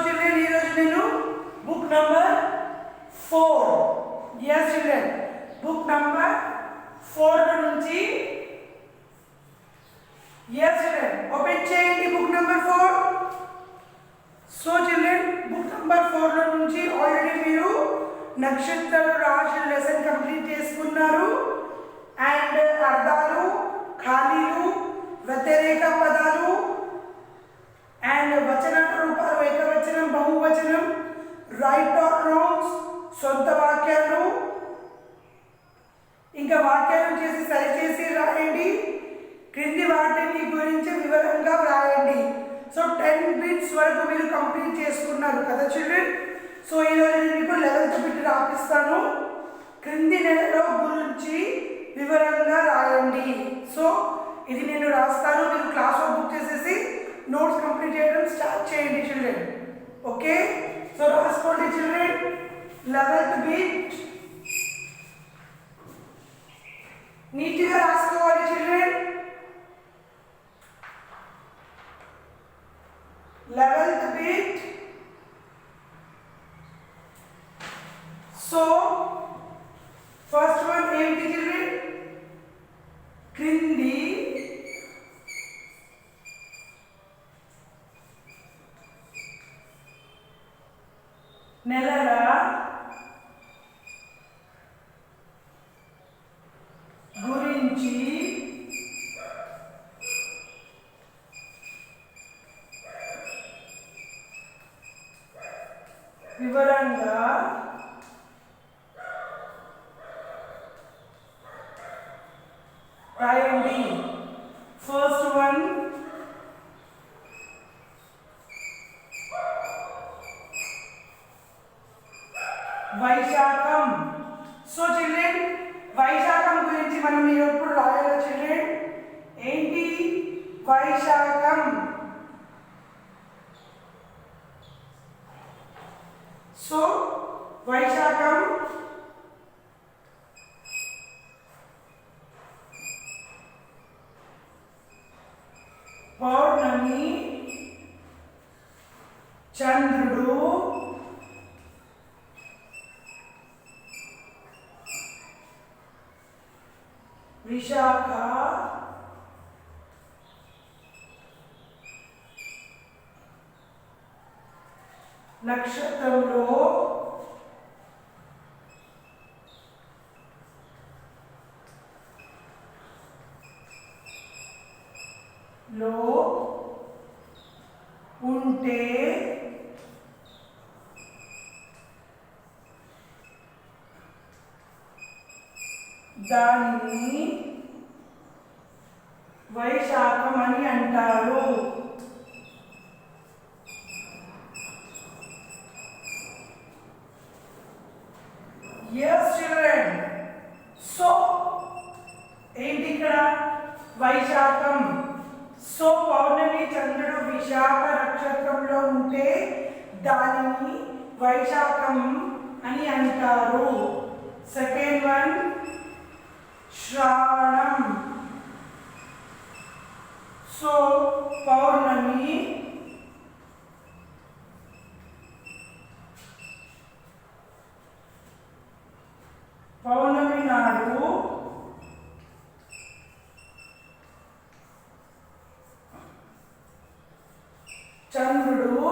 children, ee roju nenu book number 4. Yes children, book number 4 nunchi. Yes children, open cheyandi book number 4. So children, book number 4 lo nunchi already meeru nakshatralu rashi lesson complete cheskunnaru and ardhalu khalilu vyatireka padalu and vachana roopalu ekavachanam bahuvachanam right or wrongs sonta vakyalu ఇంకా వాక్యాలను చేసి సరిచేసి రాయండి. క్రింది వాటిని గురించి వివరంగా వ్రాయండి. సో 10 బిట్స్ వరకు మీరు కంప్లీట్ చేసుకున్నారు కదా చిల్డ్రన్. సో ఈరోజు నేను మీకు 11th బిట్ రాపిస్తాను. క్రింది నెలలో గురించి వివరంగా రాయండి. సో ఇది నేను రాస్తాను, మీరు క్లాస్ బుక్ చేసేసి నోట్స్ కంప్లీట్ చేయడం స్టార్ట్ చేయండి చిల్డ్రన్. ఓకే, సో రాసుకోండి చిల్డ్రన్. 11th బిట్ నీట్గా రాసుకోవాలి children. 11th bit. So first one ఏంటి children? క్రింది నెలల గురించి వివరంగా రాయండి. First one Vaisakham. So children, Vaisakham గురించి మనం ఎప్పుడు రాయాలి చిల్డ్రన్? ఏంటి వైశాఖం? సో వైశాఖం పౌర్ణమి, చంద్రుడు, విశాఖ, నక్షత్రంలో ఉంటే దానిని వైశాఖం అని అంటారు. Yes children. సో ఏంటి ఇక్కడ వైశాఖం? సో పౌర్ణమి, చంద్రుడు విశాఖ నక్షత్రంలో ఉంటే దానిని వైశాఖం అని అంటారు. సెకండ్ వన్ శ్రావణం. సో పౌర్ణమి, పౌర్ణమి నాడు చంద్రుడు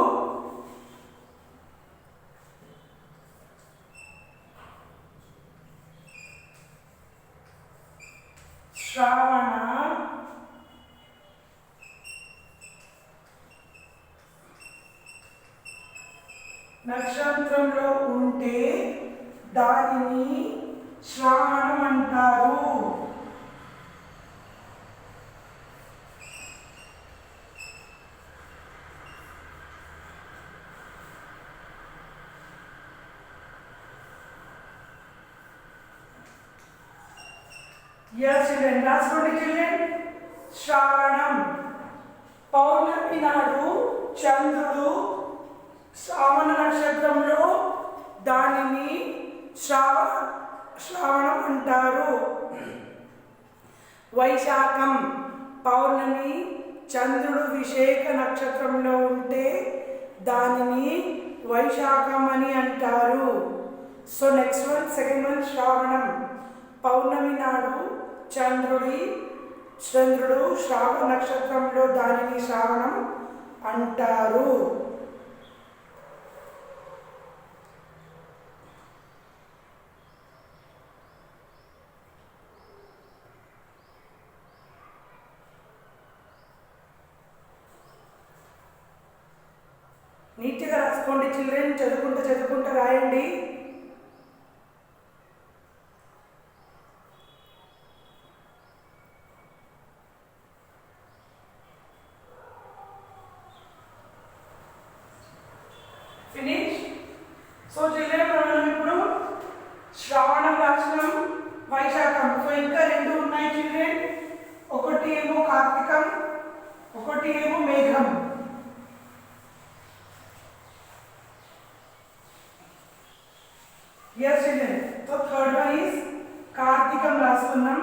శ్రావణ నక్షత్రంలో ఉంటే దానిని శ్రావణం అంటారు. Yes children, రాసుకోండి children. శ్రావణం పౌర్ణమి నాడు చంద్రుడు శ్రావణ నక్షత్రంలో దానిని శ్రావణం అంటారు. వైశాఖం పౌర్ణమి చంద్రుడు విశాఖ నక్షత్రంలో ఉంటే దానిని వైశాఖం అని అంటారు. So next one, second one శ్రావణం. పౌర్ణమి నాడు చంద్రుడు శ్రావణ నక్షత్రంలో దానిని శ్రావణం అంటారు. నీట్గా రాసుకోండి చిల్డ్రన్, చదువుకుంటూ రాయండి. ఫినిష్. సో చిల్డ్రన్ మనం ఇప్పుడు శ్రావణం రాసినాం, వైశాఖం. సో ఇంకా రెండు ఉన్నాయి చిల్డ్రన్, ఒకటి ఏమో కార్తీకం, ఒకటి ఏమో మేఘం. Yes children, so third one is కార్తీకం రాసుకున్నాం.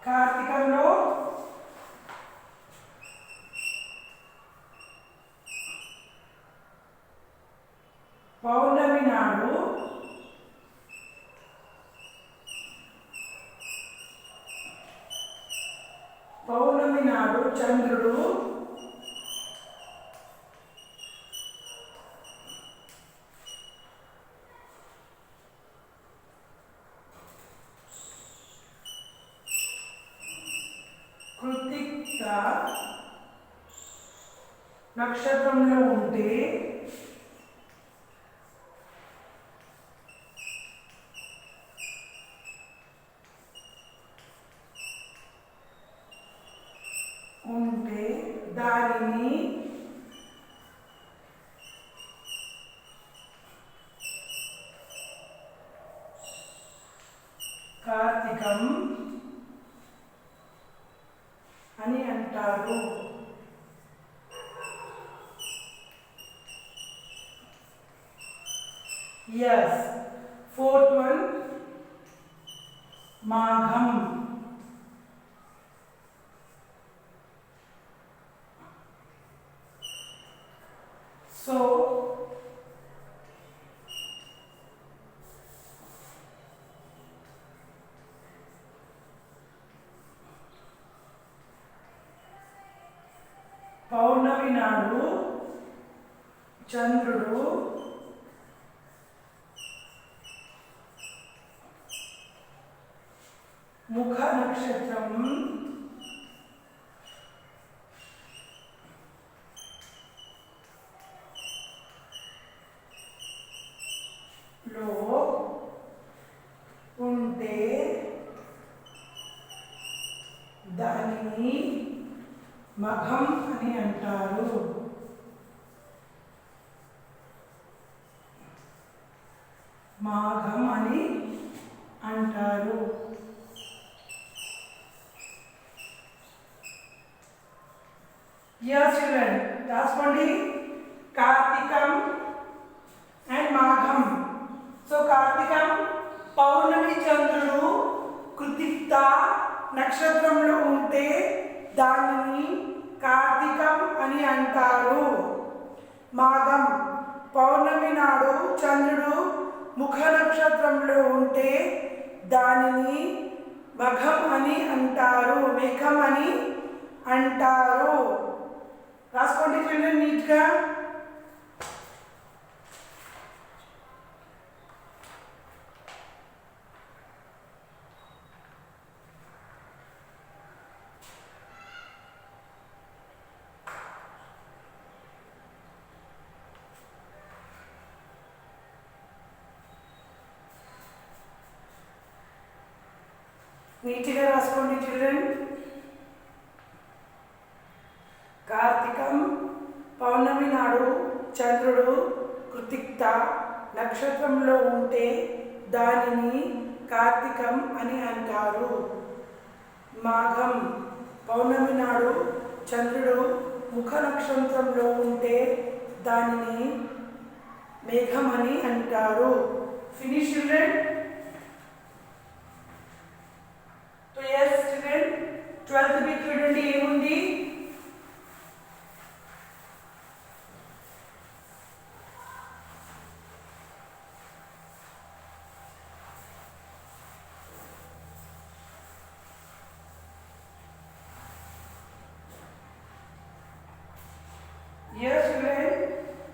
కార్తీకంలో పౌర్ణమి నాడు చంద్రుడు కృత్తిక నక్షత్రంలో ఉంటే దానిని కార్తీకం అని అంటారు. Yes, fourth one మాఘం. So పౌర్ణమి నాడు చంద్రుడు ముఖ నక్షత్రం లో ఉంటే దానిని మఘం అని అంటారు. మాఘం అని అంటారు. Yes children, రాసుకోండి కార్తీకం అండ్ మాఘం. సో కార్తీకం పౌర్ణమి చంద్రుడు కృత్తిక నక్షత్రంలో ఉంటే దానిని కార్తీకం అని అంటారు. మాఘం పౌర్ణమి నాడు చంద్రుడు ముఖ నక్షత్రంలో ఉంటే దానిని మఘం అని అంటారు, మేఘం అని అంటారు. రాసుకోండి చిల్డ్రన్ నీట్గా. నీట్గా రాసుకోండి చిల్డ్రన్. కార్తీకం పౌర్ణమి నాడు చంద్రుడు కృత్తిక నక్షత్రంలో ఉంటే దానిని కార్తీకం అని అంటారు. మాఘం పౌర్ణమి నాడు చంద్రుడు ముఖ నక్షత్రంలో ఉంటే దానిని మేఘం అని అంటారు. Finish children. చూడండి ఏముంది,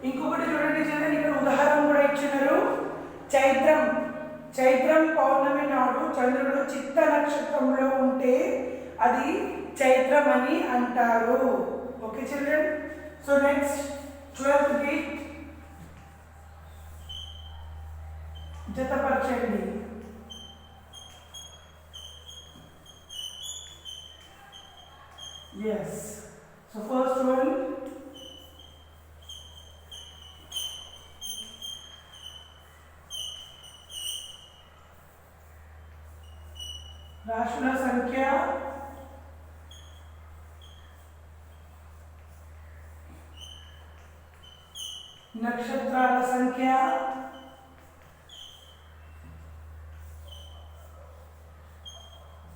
ఇంకొకటి చూడండి చిల్డ్రన్, ఇక్కడ ఉదాహరణ కూడా ఇచ్చినారు. చైత్రం పౌర్ణమి నాడు చంద్రుడు చిత్త నక్షత్రంలో ఉంటే అది చైత్రం అని అంటారు. Okay children. So next 12th bit జతపరచండి. yes, so first one, రాశుల సంఖ్య నక్షత్రాల సంఖ్య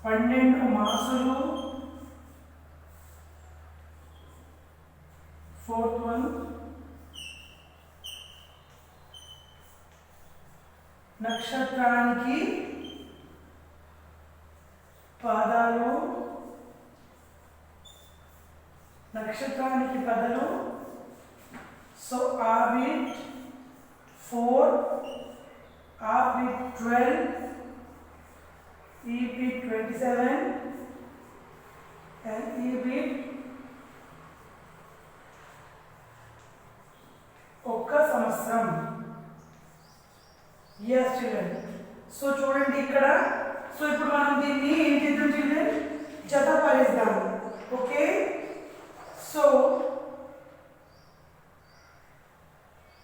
పన్నెండు మాసులు. fourth one, నక్షత్రానికి పాదాలు, నక్షత్రానికి పదలు. సో ఆర్బిట్ 4, ఆర్బిట్ 12, ఈబిట్ 27 and ఈబిట్ ఒక్క సంవత్సరం. yes children. సో చూడండి ఇక్కడ, సో ఇప్పుడు మనం దీన్ని ఏం చేద్దాం చిల్డ్రన్, జతపరిద్దాం. ఓకే, సో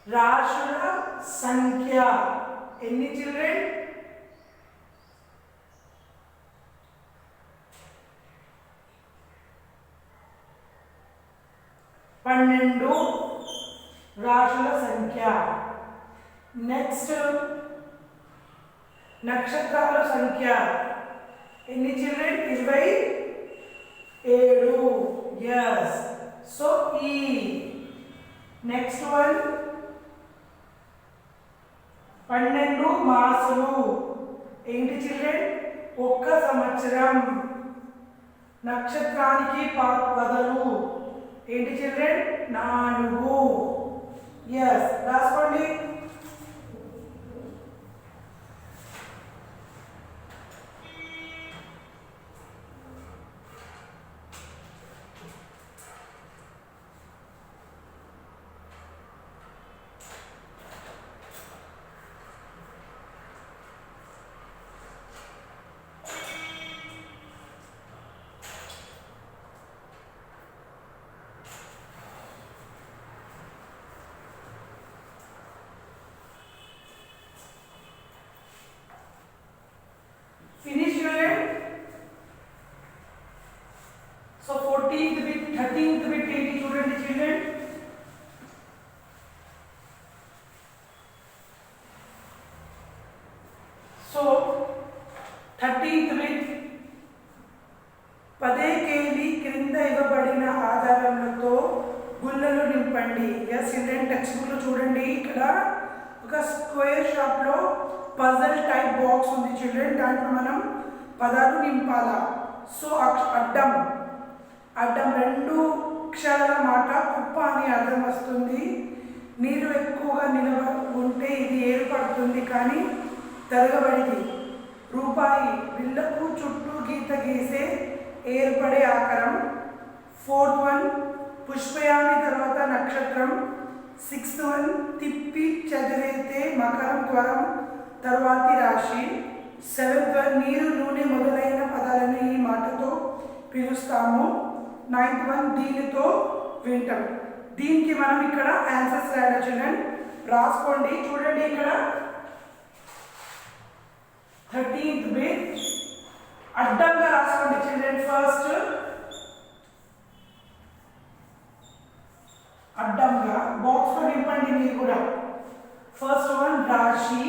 రాశుల సంఖ్య ఎన్ని చిల్డ్రన్, 12 రాశుల సంఖ్య. నెక్స్ట్ నక్షత్రాల సంఖ్య ఎన్ని చిల్డ్రన్, 27. yes, సో ఈ నెక్స్ట్ వన్ 12 మాసులు ఏంటి చిల్డ్రన్, ఒక్క సంవత్సరం. నక్షత్రానికి పదలు ఏంటి చిల్డ్రన్, 4. yes, రాసుకోండి. Finish your end. So 14th bit, 13th bit ఏంటి చూడండి చిల్డ్రన్. సో 13th bit 10 కేలి క్రింద ఇవ్వబడిన ఆధారములతో గుల్లలు నింపండి. ఎస్ చిల్డ్రన్, టెక్స్ట్ బుక్ లో చూడండి, ఇక్కడ ఒక స్క్వేర్ షాప్ లో పజల్ టైప్ బాక్స్ ఉంది చిల్డ్రన్, దాంట్లో మనం పదాలు నింపాలా. సో అడ్డం 2 అక్షరాల మాట కుప్ప అని అర్థం వస్తుంది. నీరు ఎక్కువగా నిలవ ఉంటే ఇది ఏర్పడుతుంది కానీ తరగబడింది. రూపాయి బిళ్ళకు చుట్టూ గీత గీసే ఏర్పడే ఆకారం. 4th వన్ పుష్పయామి తర్వాత నక్షత్రం. 6th వన్ తిప్పి చదివితే మకరం త్వరం తరువాతి రాశి. 7th వన్ నీరు నూనె మొదలైన పదాలను ఈ మాటతో పిలుస్తాము. 9th వన్ దీనితో వింటాం. దీనికి మనం ఇక్కడ ఆన్సర్స్ రాయాలి చిల్డ్రన్, రాసుకోండి. చూడండి ఇక్కడ 13th బిట్ అడ్డంగా రాసుకోండి చిల్డ్రన్. ఫస్ట్ అడ్డంగా బాక్స్ లో నింపండి మీరు కూడా. ఫస్ట్ వన్ రాశి,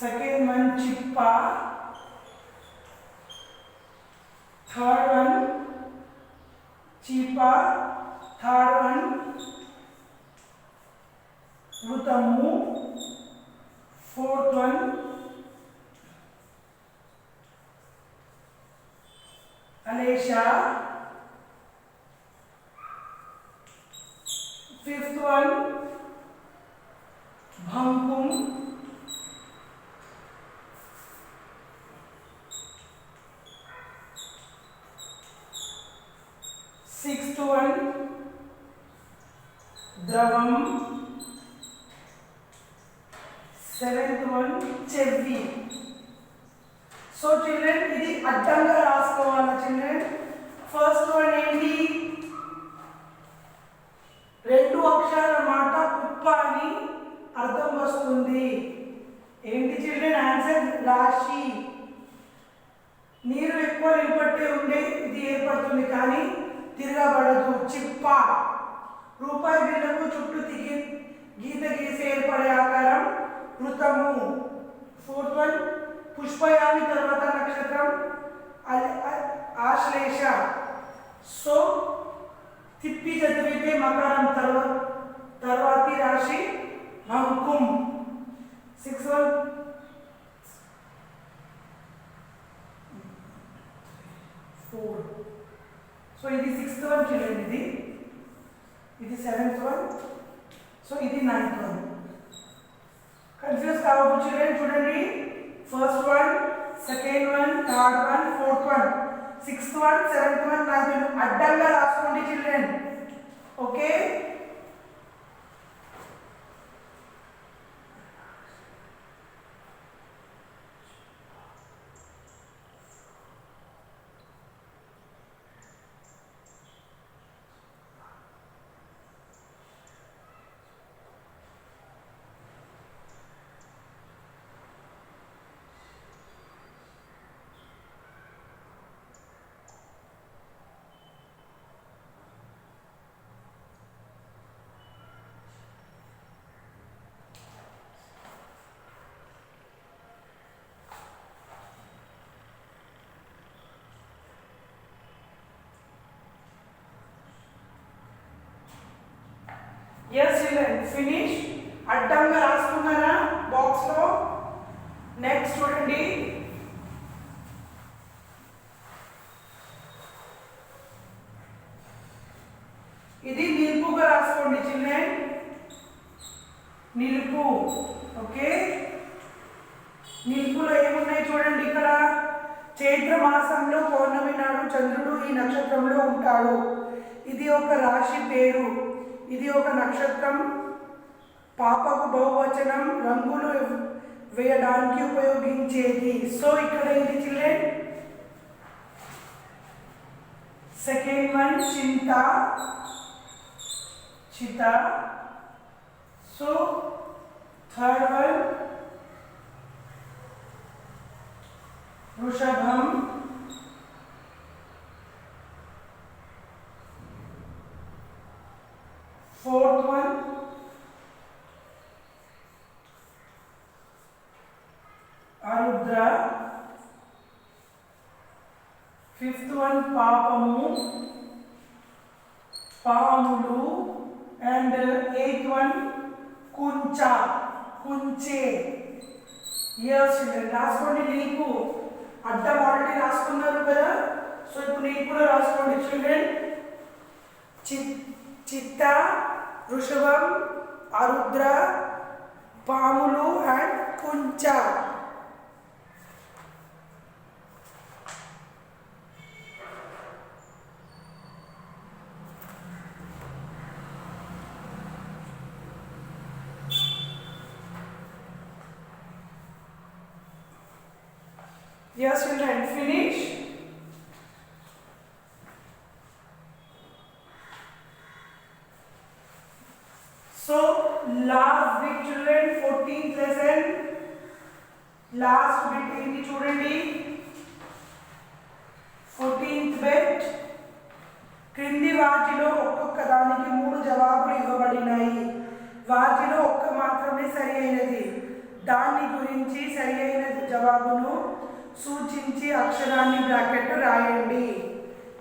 సెకండ్ వన్ చిప్ప, ఋతము. ఫోర్త్ వన్ అలేష. ఫిఫ్త్ వన్ భంకుం. సిక్స్త్ వన్ ద్రవం. సెవెంత్ వన్ చెవి. సో చిల్డ్రన్ ఇది అడ్డంగా రాసుకోవాలా చిల్డ్రన్. ఫస్ట్ వన్ ఏంటి, రెండు అక్షరాల మాట కుప్ప అని అర్థం వస్తుంది. ఏంటి చిల్డ్రన్ ఆన్సర్, రాశి. నీరు ఎక్కువ నిలబట్టే ఉండే ఇది ఏర్పడుతుంది కానీ తిరగబడదు. చిప్ప. రూపాయి బిళ్ళకు చుట్టూ గీత గీసి ఏర్పడే ఆకారం ఋతము. ఫోర్త్ వన్ పుష్పయామి తర్వాత నక్షత్రం ఆశ్లేష. సో తిప్పి చదివితే మకరం తర్వాతి రాశి భంకుం. Six one four. సో ఇది సిక్స్త్ వన్ చూడండి, ఇది సెవెంత్ వన్, సో ఇది నైన్త్ వన్. కన్ఫ్యూజ్ కావద్దు చిల్డ్రన్. చూడండి, first one, second one, third one, fourth one, sixth one, seventh one, ninth one అడ్డంగా రాసుకోండి children. Okay. Yes children, finish. అడ్డంగా రాసుకున్నారా బాక్స్ లో. నెక్స్ట్ చూడండి, ఇది నిలుపుగా రాసుకోండి చిల్డ్రన్. నిలుపు. ఓకే. నిలుపులో ఏమున్నాయి చూడండి. ఇక్కడ చైత్ర మాసంలో పౌర్ణమి నాడు చంద్రుడు ఈ నక్షత్రంలో ఉంటాడు. ఇది ఒక రాశి పేరు. ఇది ఒక నక్షత్రం. పాపకు బహువచనం, రంగులు వేయడానికి ఉపయోగించేది. సో ఇక్కడ ఏంటి చిల్డ్రన్, సెకండ్ వన్ చింత, చిత. సో థర్డ్ వన్ వృషభం. फोर्थ वन आरुद्र. फिफ्थ वन पापमु, पामुलु. एंड एथ वन कुंचा, कुंचे. यस चिल्ड्रन, రాసుకోండి. నీకు అడ్డం ఆల్రెడీ రాసుకున్నారు కదా. సో ఇప్పుడు నీకు కూడా రాసుకోండి చిల్డ్రన్. చిత్త, వృషభం, ఆరుద్ర, పాములు and Kuncha. Yes children, finish. So last bit children, 14th lesson, last bit ఏంటి చూడండి. 14th bit, క్రింది వాటిలో ఒక్కొక్క దానికి 3 జవాబులు ఇవ్వబడినాయి. వాటిలో ఒక్క మాత్రమే సరి అయినది. దాని గురించి సరి అయిన జవాబును సూచించి అక్షరాన్ని బ్రాకెట్ రాయండి.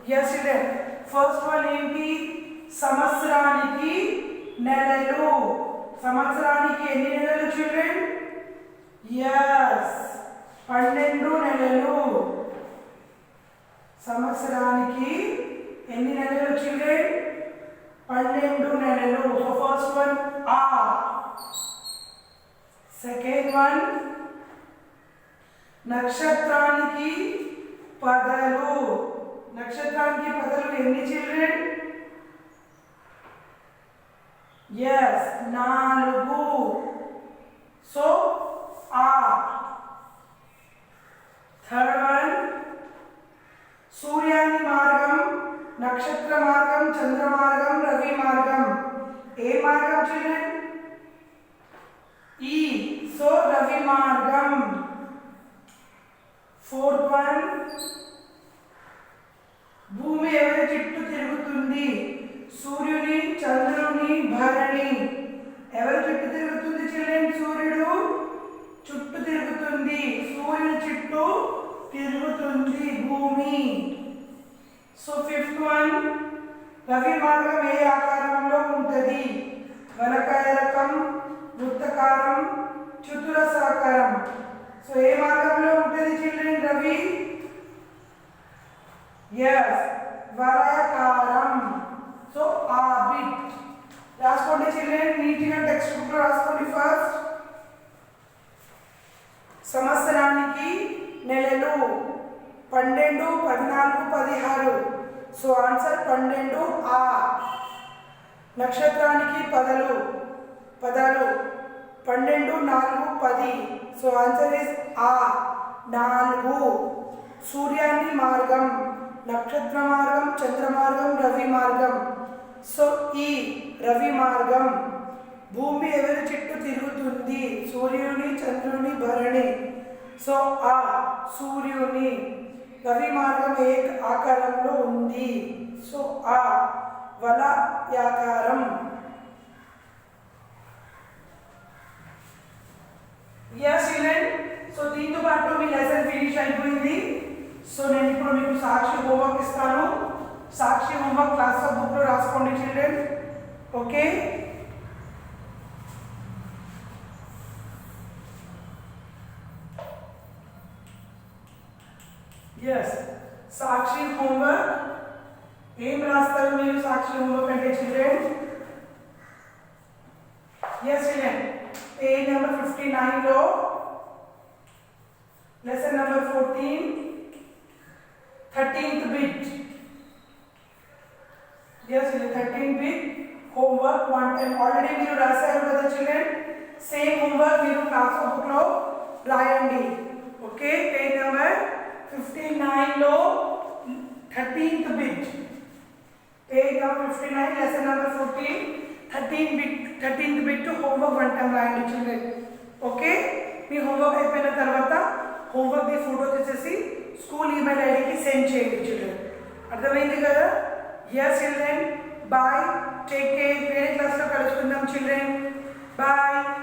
yes children, ఫస్ట్ వన్ ఏంటి, సంవత్సరానికి నెలలు. సంవత్సరానికి ఎన్ని నెలలు చిల్డ్రన్? yes 12 నెలలు. సంవత్సరానికి ఎన్ని నెలలు చిల్డ్రన్? 12 నెలలు. సో ఫస్ట్ వన్ ఆ. సెకండ్ వన్ నక్షత్రానికి పదలు. నక్షత్రానికి పదలు ఎన్ని చిల్డ్రన్? yes 4. సో ఆ. థర్డ్ వన్ సూర్యాని మార్గం, నక్షత్ర మార్గం, చంద్ర మార్గం, రవి మార్గం. ఏ మార్గం చిల్డ్రన్? ఈ. సో రవి మార్గం. ఫోర్త్ వన్ భూమి ఎవరి చుట్టూ తిరుగుతుంది? సూర్యుని, చంద్రుని, భరణి. ఎవరి చుట్టూ తిరుగుతుంది చిల్డ్రన్? సూర్యుడు చుట్టూ తిరుగుతుంది. సూర్యుని చుట్టూ తిరుగుతుంది భూమి. సో ఫిఫ్త్ వన్ రవి మార్గం ఏ ఆకారంలో ఉంటుంది? వలకాయ రకం, వృత్తాకారం, చతురస్రాకారం. సో ఏ మార్గంలో ఉంటుంది చిల్డ్రన్ రవి? yes వలయాకారం. సో ఆ బిట్ రాసుకోండి చిల్డ్రన్, నీట్గా టెక్స్ట్ బుక్ లో రాసుకోండి. ఫస్ట్ సంవత్సరానికి నెలలు 12, 14, 16. సో ఆన్సర్ 12 ఆ. నక్షత్రానికి పదలు 12, 4, 10. సో ఆన్సర్ ఇస్ ఆ 4. సూర్యాని మార్గం, నక్షత్ర మార్గం, చంద్ర మార్గం, రవి మార్గం. సో ఈ రవి మార్గం. భూమి ఎవరి చుట్టూ తిరుగుతుంది? సూర్యుని, చంద్రుని, భరణి. సో ఆ సూర్యుని. రవి మార్గం ఏ ఆకారంలో ఉంది? సో ఆ వలయాకారం. yes children, సో దీంతో పాటు మీ లెసన్ ఫినిష్ అయిపోయింది. సో నేను ఇప్పుడు మీకు సాక్షి హోంవర్క్ ఇస్తాను. సాక్షి హోంవర్క్ క్లాస్ బుక్ లో రాసుకోండి children. Okay yes Sakshi homework ఏం రాస్తారు మీరు? సాక్షి హోంవర్క్ అంటే children yes children page number 59 లో lesson number 14 13th bit. yes 13th bit homework one time already మీరు రాశారు కదా చిల్డ్రన్. సేమ్ హోంవర్క్ మీరు క్లాస్ బుక్ లో రాయండి. ఓకే పేజ్ నెంబర్ 59 లో 13th bit, page number 59 lesson number 14 13th bit homework one time రాయండి children. Okay మీ homework అయిపోయిన తర్వాత హోంవర్క్ ది ఫోటో తీసేసి స్కూల్ ఈమెయిల్ ఐడికి సెండ్ చేయండి చిల్డ్రన్. అర్థమైంది కదా? yes children bye, take care. వేరే క్లాస్లో కలుసుకుందాం చిల్డ్రన్. బాయ్.